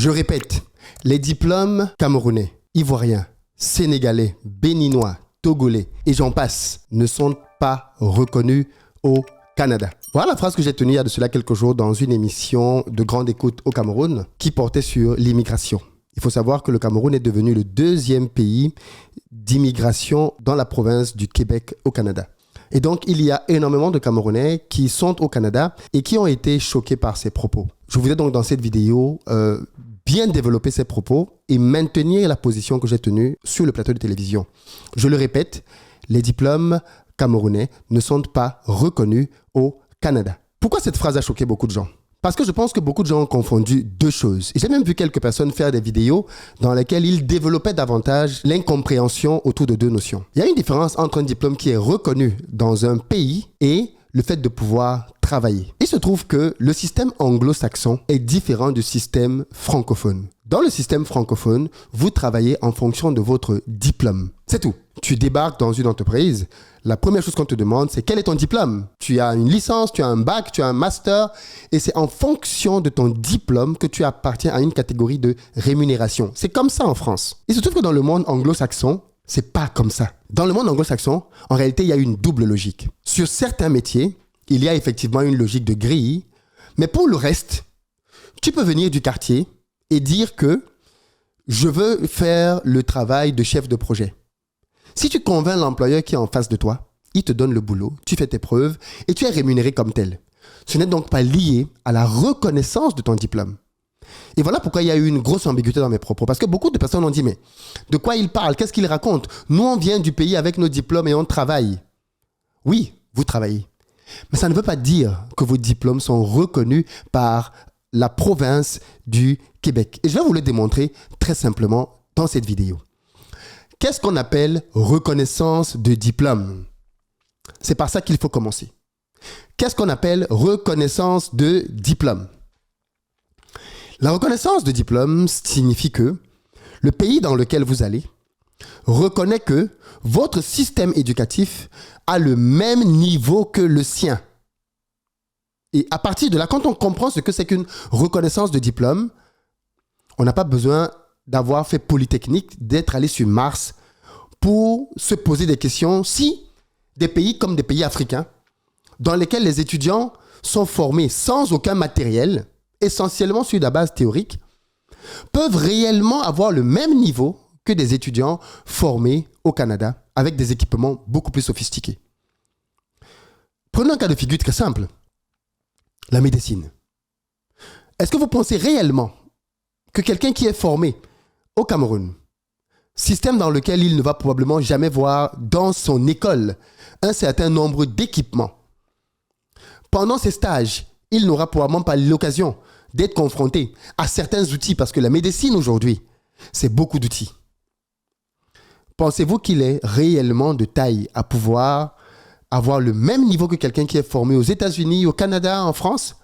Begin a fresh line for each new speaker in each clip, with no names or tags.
Je répète, les diplômes camerounais, ivoiriens, sénégalais, béninois, togolais et j'en passe ne sont pas reconnus au Canada. Voilà la phrase que j'ai tenue il y a de cela quelques jours dans une émission de grande écoute au Cameroun qui portait sur l'immigration. Il faut savoir que le Cameroun est devenu le deuxième pays d'immigration dans la province du Québec au Canada. Et donc, il y a énormément de Camerounais qui sont au Canada et qui ont été choqués par ces propos. Je voudrais donc dans cette vidéo bien développer ces propos et maintenir la position que j'ai tenue sur le plateau de télévision. Je le répète, les diplômes camerounais ne sont pas reconnus au Canada. Pourquoi cette phrase a choqué beaucoup de gens ? Parce que je pense que beaucoup de gens ont confondu deux choses. Et j'ai même vu quelques personnes faire des vidéos dans lesquelles ils développaient davantage l'incompréhension autour de deux notions. Il y a une différence entre un diplôme qui est reconnu dans un pays et le fait de pouvoir travailler. Il se trouve que le système anglo-saxon est différent du système francophone. Dans le système francophone, vous travaillez en fonction de votre diplôme. C'est tout. Tu débarques dans une entreprise, la première chose qu'on te demande, c'est quel est ton diplôme ? Tu as une licence, tu as un bac, tu as un master, et c'est en fonction de ton diplôme que tu appartiens à une catégorie de rémunération. C'est comme ça en France. Il se trouve que dans le monde anglo-saxon, c'est pas comme ça. Dans le monde anglo-saxon, en réalité, il y a une double logique. Sur certains métiers, il y a effectivement une logique de grille, mais pour le reste, tu peux venir du quartier et dire que je veux faire le travail de chef de projet. Si tu convaincs l'employeur qui est en face de toi, il te donne le boulot, tu fais tes preuves et tu es rémunéré comme tel. Ce n'est donc pas lié à la reconnaissance de ton diplôme. Et voilà pourquoi il y a eu une grosse ambiguïté dans mes propos. Parce que beaucoup de personnes ont dit, mais de quoi il parle ? Qu'est-ce qu'il raconte ? Nous, on vient du pays avec nos diplômes et on travaille. Oui, vous travaillez. Mais ça ne veut pas dire que vos diplômes sont reconnus par la province du Québec. Et je vais vous le démontrer très simplement dans cette vidéo. Qu'est-ce qu'on appelle reconnaissance de diplôme ? C'est par ça qu'il faut commencer. Qu'est-ce qu'on appelle reconnaissance de diplôme ? La reconnaissance de diplôme signifie que le pays dans lequel vous allez reconnaît que votre système éducatif a le même niveau que le sien. Et à partir de là, quand on comprend ce que c'est qu'une reconnaissance de diplôme, on n'a pas besoin d'avoir fait Polytechnique, d'être allé sur Mars pour se poser des questions si des pays comme des pays africains, dans lesquels les étudiants sont formés sans aucun matériel, essentiellement sur la base théorique, peuvent réellement avoir le même niveau que des étudiants formés au Canada avec des équipements beaucoup plus sophistiqués. Prenons un cas de figure très simple. La médecine. Est-ce que vous pensez réellement que quelqu'un qui est formé au Cameroun, système dans lequel il ne va probablement jamais voir dans son école un certain nombre d'équipements, pendant ses stages, il n'aura probablement pas l'occasion d'être confronté à certains outils parce que la médecine aujourd'hui, c'est beaucoup d'outils. Pensez-vous qu'il est réellement de taille à pouvoir avoir le même niveau que quelqu'un qui est formé aux États-Unis, au Canada, en France ?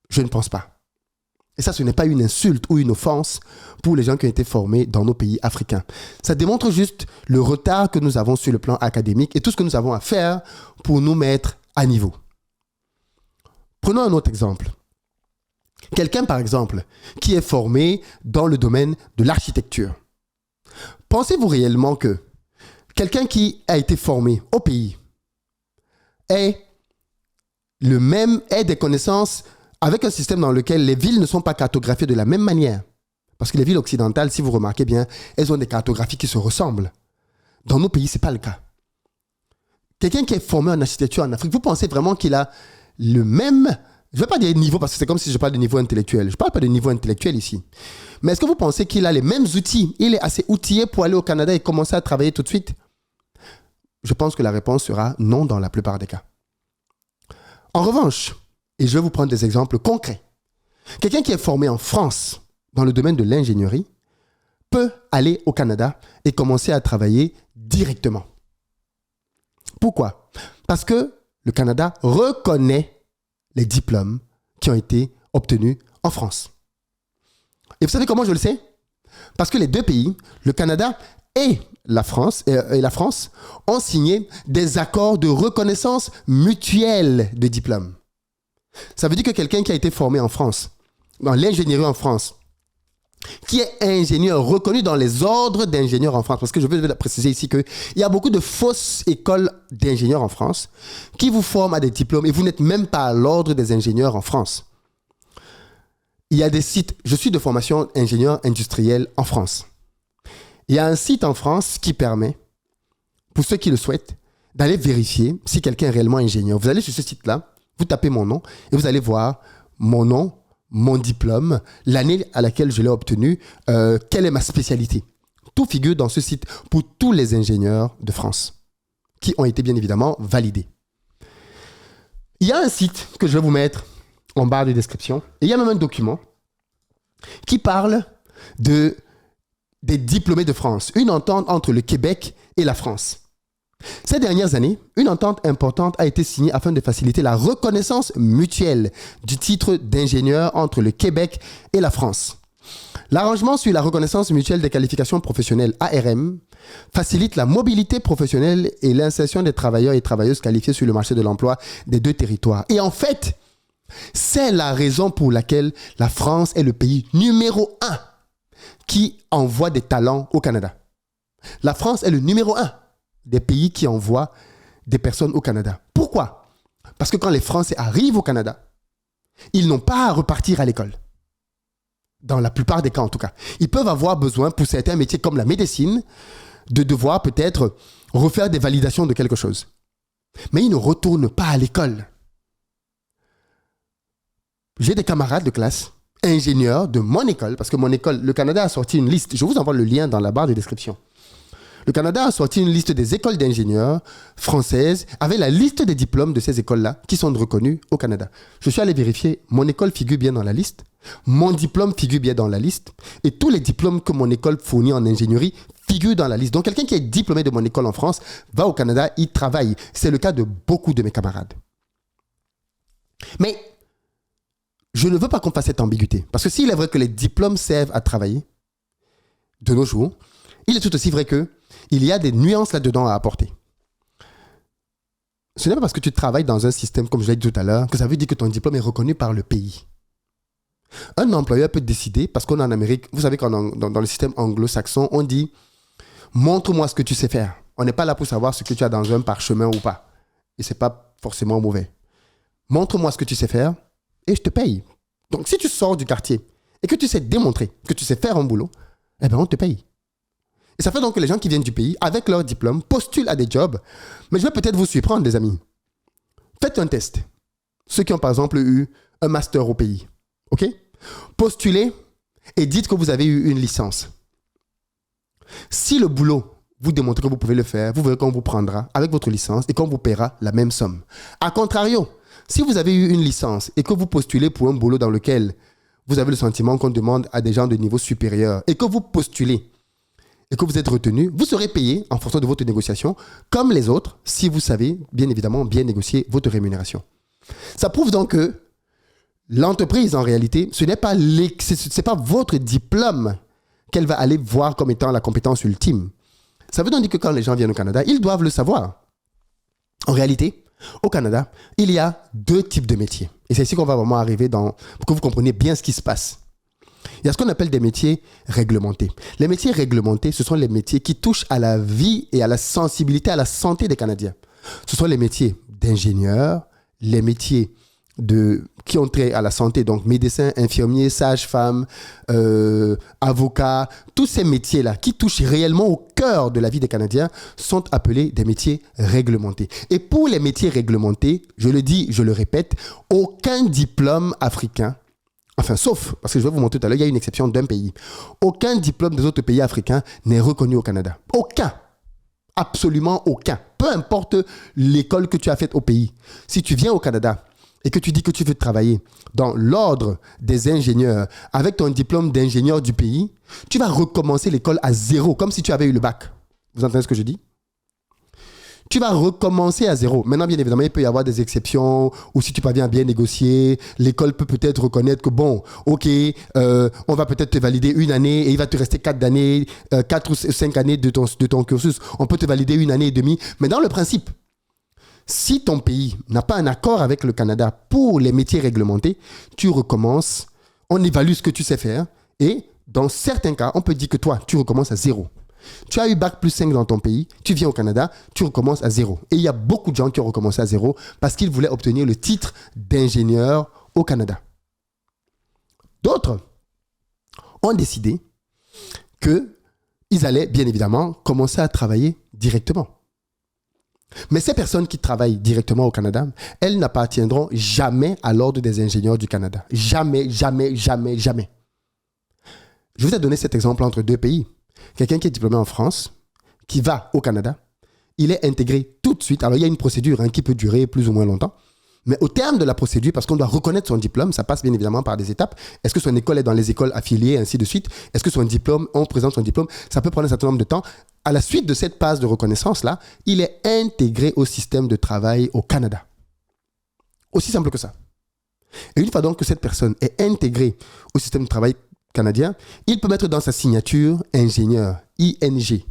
Je ne pense pas. Et ça, ce n'est pas une insulte ou une offense pour les gens qui ont été formés dans nos pays africains. Ça démontre juste le retard que nous avons sur le plan académique et tout ce que nous avons à faire pour nous mettre à niveau. Prenons un autre exemple. Quelqu'un, par exemple, qui est formé dans le domaine de l'architecture. Pensez-vous réellement que quelqu'un qui a été formé au pays ait des connaissances avec un système dans lequel les villes ne sont pas cartographiées de la même manière? Parce que les villes occidentales, si vous remarquez bien, elles ont des cartographies qui se ressemblent. Dans nos pays, ce n'est pas le cas. Quelqu'un qui est formé en architecture en Afrique, vous pensez vraiment qu'il a le même... Je ne vais pas dire niveau parce que c'est comme si je parle de niveau intellectuel. Je ne parle pas de niveau intellectuel ici. Mais est-ce que vous pensez qu'il a les mêmes outils? Il est assez outillé pour aller au Canada et commencer à travailler tout de suite? Je pense que la réponse sera non dans la plupart des cas. En revanche, et je vais vous prendre des exemples concrets, quelqu'un qui est formé en France dans le domaine de l'ingénierie peut aller au Canada et commencer à travailler directement. Pourquoi? Parce que le Canada reconnaît les diplômes qui ont été obtenus en France. Et vous savez comment je le sais? Parce que les deux pays, le Canada et la France, ont signé des accords de reconnaissance mutuelle de diplômes. Ça veut dire que quelqu'un qui a été formé en France, dans l'ingénierie en France, qui est ingénieur reconnu dans les ordres d'ingénieurs en France. Parce que je veux préciser ici qu'il y a beaucoup de fausses écoles d'ingénieurs en France qui vous forment à des diplômes et vous n'êtes même pas à l'ordre des ingénieurs en France. Il y a des sites, je suis de formation ingénieur industriel en France. Il y a un site en France qui permet, pour ceux qui le souhaitent, d'aller vérifier si quelqu'un est réellement ingénieur. Vous allez sur ce site-là, vous tapez mon nom et vous allez voir mon nom, mon diplôme, l'année à laquelle je l'ai obtenu, quelle est ma spécialité. Tout figure dans ce site pour tous les ingénieurs de France qui ont été bien évidemment validés. Il y a un site que je vais vous mettre en barre de description et il y a même un document qui parle des diplômés de France, une entente entre le Québec et la France. Ces dernières années, une entente importante a été signée afin de faciliter la reconnaissance mutuelle du titre d'ingénieur entre le Québec et la France. L'arrangement sur la reconnaissance mutuelle des qualifications professionnelles ARM facilite la mobilité professionnelle et l'insertion des travailleurs et travailleuses qualifiés sur le marché de l'emploi des deux territoires. Et en fait, c'est la raison pour laquelle la France est le pays numéro 1 qui envoie des talents au Canada. La France est le numéro 1 des pays qui envoient des personnes au Canada. Pourquoi? Parce que quand les Français arrivent au Canada, ils n'ont pas à repartir à l'école. Dans la plupart des cas, en tout cas. Ils peuvent avoir besoin, pour certains métiers comme la médecine, de devoir peut-être refaire des validations de quelque chose. Mais ils ne retournent pas à l'école. J'ai des camarades de classe, ingénieurs de mon école, parce que mon école, le Canada a sorti une liste. Je vous envoie le lien dans la barre de description. Le Canada a sorti une liste des écoles d'ingénieurs françaises avec la liste des diplômes de ces écoles-là qui sont reconnues au Canada. Je suis allé vérifier, mon école figure bien dans la liste, mon diplôme figure bien dans la liste et tous les diplômes que mon école fournit en ingénierie figurent dans la liste. Donc quelqu'un qui est diplômé de mon école en France va au Canada, il travaille. C'est le cas de beaucoup de mes camarades. Mais je ne veux pas qu'on fasse cette ambiguïté. Parce que s'il est vrai que les diplômes servent à travailler de nos jours, il est tout aussi vrai que il y a des nuances là-dedans à apporter. Ce n'est pas parce que tu travailles dans un système, comme je l'ai dit tout à l'heure, que ça veut dire que ton diplôme est reconnu par le pays. Un employeur peut décider, parce qu'on est en Amérique, vous savez dans le système anglo-saxon, on dit « montre-moi ce que tu sais faire ». On n'est pas là pour savoir ce que tu as dans un parchemin ou pas. Et ce n'est pas forcément mauvais. Montre-moi ce que tu sais faire et je te paye. Donc si tu sors du quartier et que tu sais démontrer que tu sais faire un boulot, eh bien on te paye. Et ça fait donc que les gens qui viennent du pays, avec leur diplôme, postulent à des jobs. Mais je vais peut-être vous surprendre, les amis. Faites un test. Ceux qui ont par exemple eu un master au pays. OK? Postulez et dites que vous avez eu une licence. Si le boulot, vous démontrez que vous pouvez le faire, vous verrez qu'on vous prendra avec votre licence et qu'on vous paiera la même somme. A contrario, si vous avez eu une licence et que vous postulez pour un boulot dans lequel vous avez le sentiment qu'on demande à des gens de niveau supérieur et que vous postulez et que vous êtes retenu, vous serez payé en fonction de votre négociation, comme les autres, si vous savez, bien évidemment, bien négocier votre rémunération. Ça prouve donc que l'entreprise, en réalité, ce n'est pas, c'est pas votre diplôme qu'elle va aller voir comme étant la compétence ultime. Ça veut donc dire que quand les gens viennent au Canada, ils doivent le savoir. En réalité, au Canada, il y a deux types de métiers. Et c'est ici qu'on va vraiment arriver pour que vous compreniez bien ce qui se passe. Il y a ce qu'on appelle des métiers réglementés. Les métiers réglementés, ce sont les métiers qui touchent à la vie et à la sensibilité, à la santé des Canadiens. Ce sont les métiers d'ingénieurs, les métiers qui ont trait à la santé, donc médecins, infirmiers, sages-femmes, avocats, tous ces métiers-là qui touchent réellement au cœur de la vie des Canadiens sont appelés des métiers réglementés. Et pour les métiers réglementés, je le dis, je le répète, aucun diplôme africain, enfin sauf, parce que je vais vous montrer tout à l'heure, il y a une exception d'un pays, aucun diplôme des autres pays africains n'est reconnu au Canada. Aucun. Absolument aucun. Peu importe l'école que tu as faite au pays. Si tu viens au Canada et que tu dis que tu veux travailler dans l'ordre des ingénieurs avec ton diplôme d'ingénieur du pays, tu vas recommencer l'école à zéro, comme si tu avais eu le bac. Vous entendez ce que je dis? Tu vas recommencer à zéro. Maintenant, bien évidemment, il peut y avoir des exceptions ou si tu parviens à bien négocier, l'école peut peut-être reconnaître que bon, ok, on va peut-être te valider une année et il va te rester 4 ou 5 années de ton cursus. On peut te valider une année et demie. Mais dans le principe, si ton pays n'a pas un accord avec le Canada pour les métiers réglementés, tu recommences, on évalue ce que tu sais faire et dans certains cas, on peut dire que toi, tu recommences à zéro. Tu as eu bac plus 5 dans ton pays, tu viens au Canada, tu recommences à zéro. Et il y a beaucoup de gens qui ont recommencé à zéro parce qu'ils voulaient obtenir le titre d'ingénieur au Canada. D'autres ont décidé qu'ils allaient bien évidemment commencer à travailler directement. Mais ces personnes qui travaillent directement au Canada, elles n'appartiendront jamais à l'ordre des ingénieurs du Canada. Jamais, jamais, jamais, jamais. Je vous ai donné cet exemple entre deux pays. Quelqu'un qui est diplômé en France, qui va au Canada, il est intégré tout de suite. Alors, il y a une procédure qui peut durer plus ou moins longtemps. Mais au terme de la procédure, parce qu'on doit reconnaître son diplôme, ça passe bien évidemment par des étapes. Est-ce que son école est dans les écoles affiliées, ainsi de suite? Est-ce que son diplôme, on présente son diplôme? Ça peut prendre un certain nombre de temps. À la suite de cette phase de reconnaissance-là, il est intégré au système de travail au Canada. Aussi simple que ça. Et une fois donc que cette personne est intégrée au système de travail canadien, il peut mettre dans sa signature ingénieur, ING.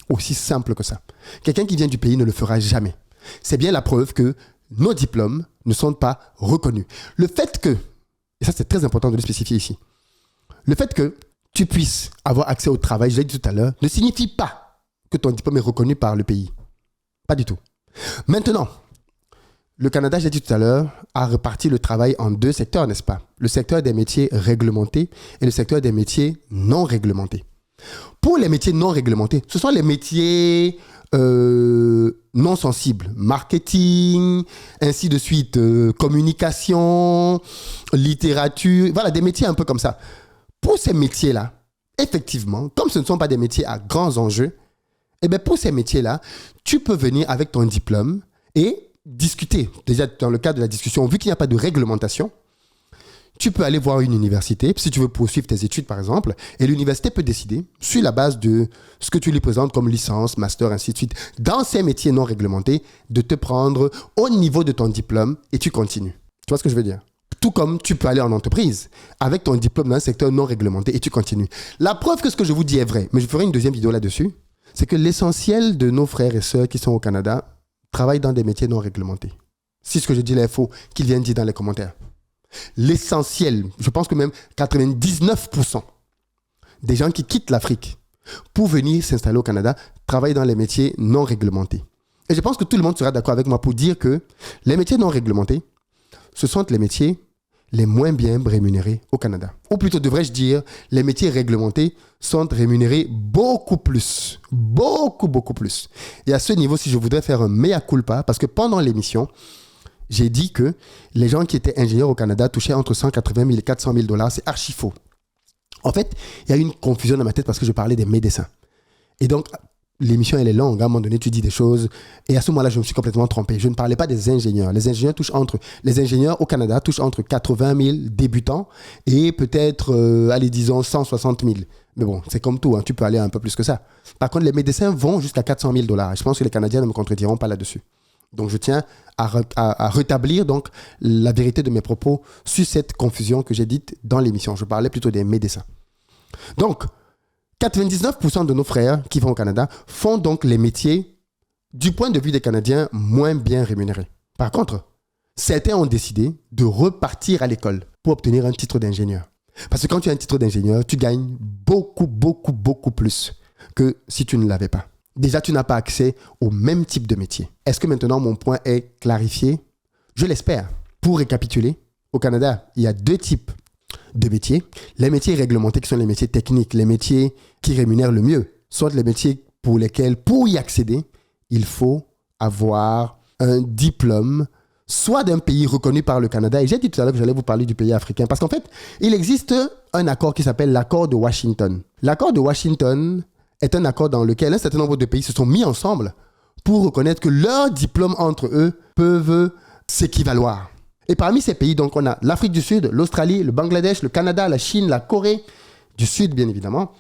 Aussi simple que ça. Quelqu'un qui vient du pays ne le fera jamais. C'est bien la preuve que nos diplômes ne sont pas reconnus. Le fait que, et ça c'est très important de le spécifier ici, le fait que tu puisses avoir accès au travail, je l'ai dit tout à l'heure, ne signifie pas que ton diplôme est reconnu par le pays. Pas du tout. Maintenant, le Canada, j'ai dit tout à l'heure, a réparti le travail en deux secteurs, n'est-ce pas? Le secteur des métiers réglementés et le secteur des métiers non réglementés. Pour les métiers non réglementés, ce sont les métiers non sensibles. Marketing, ainsi de suite, communication, littérature, voilà, des métiers un peu comme ça. Pour ces métiers-là, effectivement, comme ce ne sont pas des métiers à grands enjeux, eh bien pour ces métiers-là, tu peux venir avec ton diplôme et discuter. Déjà, dans le cadre de la discussion, vu qu'il n'y a pas de réglementation, tu peux aller voir une université, si tu veux poursuivre tes études par exemple, et l'université peut décider, sur la base de ce que tu lui présentes comme licence, master, ainsi de suite, dans ces métiers non réglementés, de te prendre au niveau de ton diplôme et tu continues. Tu vois ce que je veux dire? Tout comme tu peux aller en entreprise avec ton diplôme dans un secteur non réglementé et tu continues. La preuve que ce que je vous dis est vrai, mais je ferai une deuxième vidéo là-dessus, c'est que l'essentiel de nos frères et sœurs qui sont au Canada travaillent dans des métiers non réglementés. Si ce que je dis là est faux, qu'ils viennent dire dans les commentaires. L'essentiel, je pense que même 99% des gens qui quittent l'Afrique pour venir s'installer au Canada travaillent dans les métiers non réglementés. Et je pense que tout le monde sera d'accord avec moi pour dire que les métiers non réglementés, ce sont les métiers les moins bien rémunérés au Canada. Ou plutôt devrais-je dire, les métiers réglementés sont rémunérés beaucoup plus. Beaucoup, beaucoup plus. Et à ce niveau, si je voudrais faire un mea culpa, parce que pendant l'émission, j'ai dit que les gens qui étaient ingénieurs au Canada touchaient entre 180 000 et 400 000 $. C'est archi faux. En fait, il y a eu une confusion dans ma tête parce que je parlais des médecins. Et donc, l'émission, elle est longue. À un moment donné, tu dis des choses. Et à ce moment-là, je me suis complètement trompé. Je ne parlais pas des ingénieurs. Les ingénieurs au Canada touchent entre 80 000 débutants et peut-être, allez, disons, 160 000. Mais bon, c'est comme tout. Tu peux aller un peu plus que ça. Par contre, les médecins vont jusqu'à 400 000 $. Je pense que les Canadiens ne me contrediront pas là-dessus. Donc, je tiens à rétablir donc, la vérité de mes propos sur cette confusion que j'ai dite dans l'émission. Je parlais plutôt des médecins. Donc, 99% de nos frères qui vont au Canada font donc les métiers, du point de vue des Canadiens, moins bien rémunérés. Par contre, certains ont décidé de repartir à l'école pour obtenir un titre d'ingénieur. Parce que quand tu as un titre d'ingénieur, tu gagnes beaucoup, beaucoup, beaucoup plus que si tu ne l'avais pas. Déjà, tu n'as pas accès au même type de métier. Est-ce que maintenant mon point est clarifié? Je l'espère. Pour récapituler, au Canada, il y a deux types de métiers. Les métiers réglementés qui sont les métiers techniques, les métiers qui rémunèrent le mieux, soit les métiers pour lesquels, pour y accéder, il faut avoir un diplôme, soit d'un pays reconnu par le Canada. Et j'ai dit tout à l'heure que j'allais vous parler du pays africain. Parce qu'en fait, il existe un accord qui s'appelle l'accord de Washington. L'accord de Washington est un accord dans lequel un certain nombre de pays se sont mis ensemble pour reconnaître que leurs diplômes entre eux peuvent s'équivaloir. Et parmi ces pays, donc, on a l'Afrique du Sud, l'Australie, le Bangladesh, le Canada, la Chine, la Corée du Sud, bien évidemment,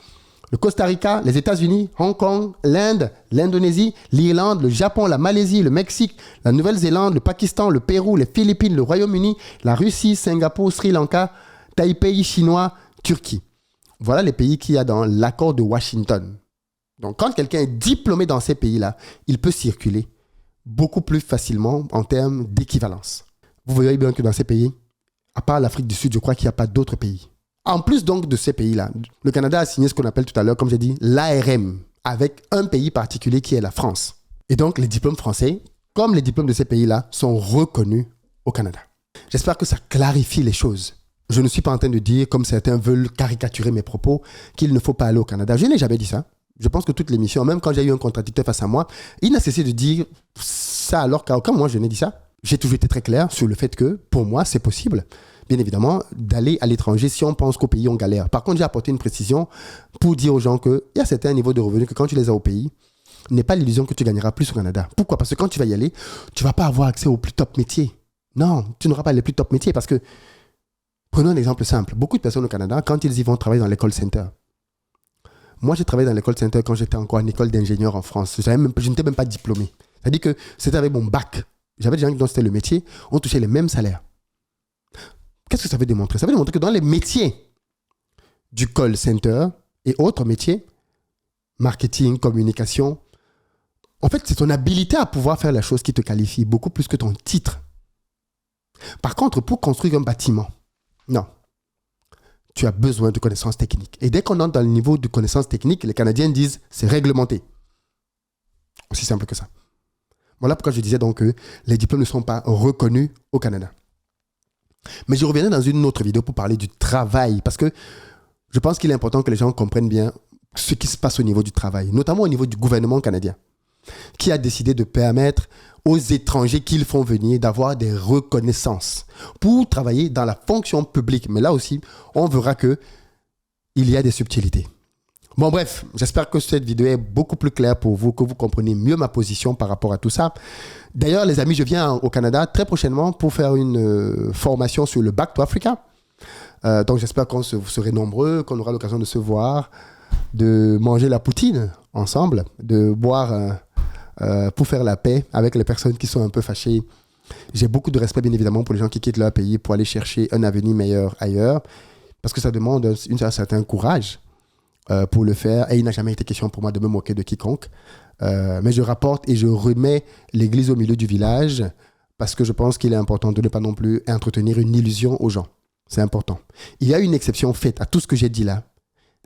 le Costa Rica, les États-Unis, Hong Kong, l'Inde, l'Indonésie, l'Irlande, le Japon, la Malaisie, le Mexique, la Nouvelle-Zélande, le Pakistan, le Pérou, les Philippines, le Royaume-Uni, la Russie, Singapour, Sri Lanka, Taipei, Chinois, Turquie. Voilà les pays qu'il y a dans l'accord de Washington. Donc, quand quelqu'un est diplômé dans ces pays-là, il peut circuler beaucoup plus facilement en termes d'équivalence. Vous voyez bien que dans ces pays, à part l'Afrique du Sud, je crois qu'il n'y a pas d'autres pays En plus donc de ces pays-là, le Canada a signé ce qu'on appelle tout à l'heure, comme j'ai dit, l'ARM, avec un pays particulier qui est la France. Et donc, les diplômes français, comme les diplômes de ces pays-là, sont reconnus au Canada. J'espère que ça clarifie les choses. Je ne suis pas en train de dire, comme certains veulent caricaturer mes propos, qu'il ne faut pas aller au Canada. Je n'ai jamais dit ça. Je pense que toute l'émission, même quand j'ai eu un contradicteur face à moi, il n'a cessé de dire ça alors qu'à aucun moment je n'ai dit ça. J'ai toujours été très clair sur le fait que, pour moi, c'est possible, bien évidemment, d'aller à l'étranger si on pense qu'au pays, on galère. Par contre, j'ai apporté une précision pour dire aux gens qu'il y a certains niveaux de revenus que quand tu les as au pays, n'est pas l'illusion que tu gagneras plus au Canada. Pourquoi? Parce que quand tu vas y aller, tu ne vas pas avoir accès aux plus top métiers. Non, tu n'auras pas les plus top métiers parce que, prenons un exemple simple. Beaucoup de personnes au Canada, quand ils y vont travailler dans l'école center, moi, j'ai travaillé dans l'école center quand j'étais encore en école d'ingénieur en France. Je n'étais même pas diplômé. C'est-à-dire que c'était avec mon bac. J'avais des gens dont c'était le métier, on touchait les mêmes salaires. Qu'est-ce que ça veut démontrer? Ça veut démontrer que dans les métiers du call center et autres métiers, marketing, communication, en fait, c'est ton habilité à pouvoir faire la chose qui te qualifie, beaucoup plus que ton titre. Par contre, pour construire un bâtiment, non. Tu as besoin de connaissances techniques. Et dès qu'on entre dans le niveau de connaissances techniques, les Canadiens disent c'est réglementé. Aussi simple que ça. Voilà pourquoi je disais donc que les diplômes ne sont pas reconnus au Canada. Mais je reviendrai dans une autre vidéo pour parler du travail, parce que je pense qu'il est important que les gens comprennent bien ce qui se passe au niveau du travail, notamment au niveau du gouvernement canadien, qui a décidé de permettre aux étrangers qu'ils font venir d'avoir des reconnaissances pour travailler dans la fonction publique. Mais là aussi, on verra qu'il y a des subtilités. Bon bref, j'espère que cette vidéo est beaucoup plus claire pour vous, que vous comprenez mieux ma position par rapport à tout ça. D'ailleurs, les amis, je viens au Canada très prochainement pour faire une formation sur le Back to Africa. Donc j'espère vous serez nombreux, qu'on aura l'occasion de se voir, de manger la poutine ensemble, de boire pour faire la paix avec les personnes qui sont un peu fâchées. J'ai beaucoup de respect, bien évidemment, pour les gens qui quittent leur pays pour aller chercher un avenir meilleur ailleurs, parce que ça demande un certain courage pour le faire. Et il n'a jamais été question pour moi de me moquer de quiconque. Mais je rapporte et je remets l'église au milieu du village, parce que je pense qu'il est important de ne pas non plus entretenir une illusion aux gens. C'est important. Il y a une exception faite à tout ce que j'ai dit là.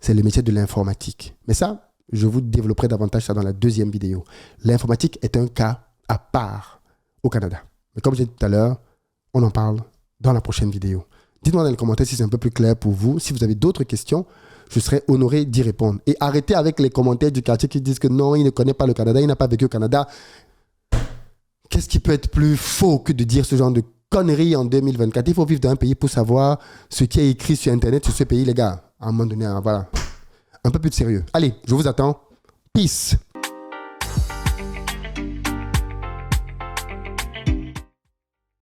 C'est le métier de l'informatique. Mais ça, je vous développerai davantage ça dans la deuxième vidéo. L'informatique est un cas à part au Canada. Mais comme j'ai dit tout à l'heure, on en parle dans la prochaine vidéo. Dites-moi dans les commentaires si c'est un peu plus clair pour vous. Si vous avez d'autres questions, je serai honoré d'y répondre. Et arrêtez avec les commentaires du quartier qui disent que non, il ne connaît pas le Canada, il n'a pas vécu au Canada. Qu'est-ce qui peut être plus faux que de dire ce genre de conneries en 2024? Il faut vivre dans un pays pour savoir ce qui est écrit sur Internet sur ce pays, les gars. À un moment donné, voilà. Un peu plus de sérieux. Allez, je vous attends. Peace.